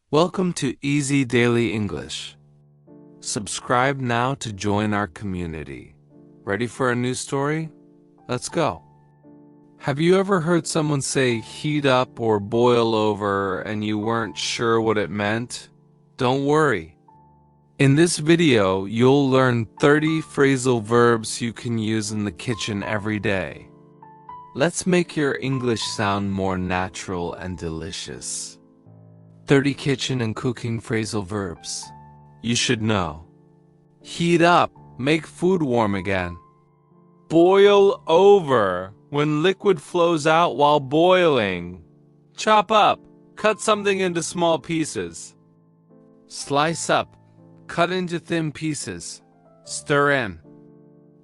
Welcome to Easy Daily English. Subscribe now to join our community. Ready for a new story? Let's go. Have you ever heard someone say heat up or boil over and you weren't sure what it meant? Don't worry. In this video, you'll learn 30 phrasal verbs you can use in the kitchen every day. Let's make your English sound more natural and delicious. 30 kitchen and cooking phrasal verbs you should know. Heat up, make food warm again. Boil over, when liquid flows out while boiling. Chop up, cut something into small pieces. Slice up, cut into thin pieces. Stir in.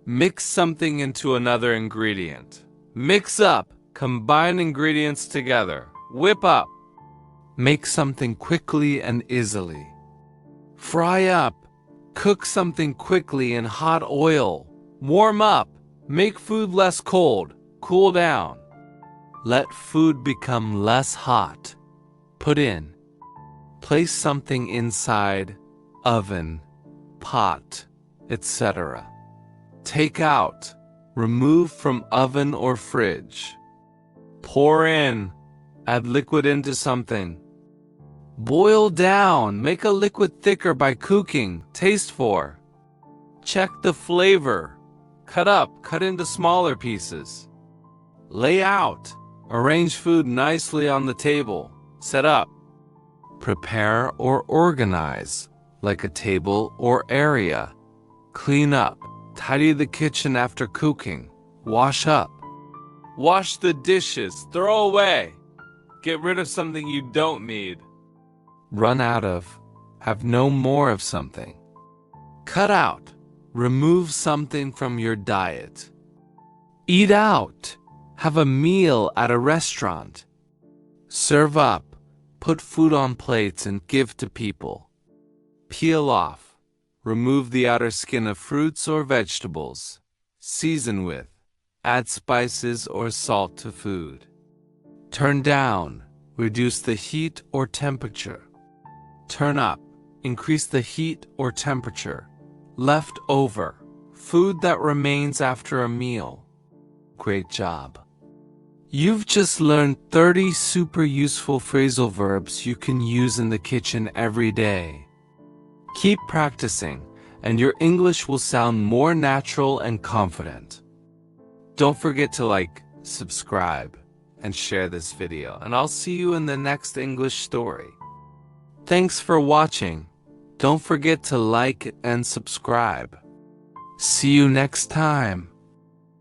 Mix something into another ingredient. Mix up, combine ingredients together. Whip up. Make something quickly and easily. Fry up, cook something quickly in hot oil. Warm up, make food less cold. Cool down. Let food become less hot. Put in. Place something inside, oven, pot, etc. Take out. Remove from oven or fridge. Pour in. Add liquid into something. Boil down. Make a liquid thicker by cooking. Taste for. Check the flavor. Cut up. Cut into smaller pieces. Lay out. Arrange food nicely on the table. Set up. Prepare or organize, like a table or area. Clean up. Tidy the kitchen after cooking. Wash up. Wash the dishes. Throw away. Get rid of something you don't need. Run out of. Have no more of something. Cut out. Remove something from your diet. Eat out. Have a meal at a restaurant. Serve up. Put food on plates and give to people. Peel off. Remove the outer skin of fruits or vegetables. Season with. Add spices or salt to food. Turn down. Reduce the heat or temperature. Turn up. Increase the heat or temperature. Left over. Food that remains after a meal. Great job. You've just learned 30 super useful phrasal verbs you can use in the kitchen every day. Keep practicing, and your English will sound more natural and confident. Don't forget to like, subscribe, and share this video, and I'll see you in the next English story. Thanks for watching. Don't forget to like and subscribe. See you next time.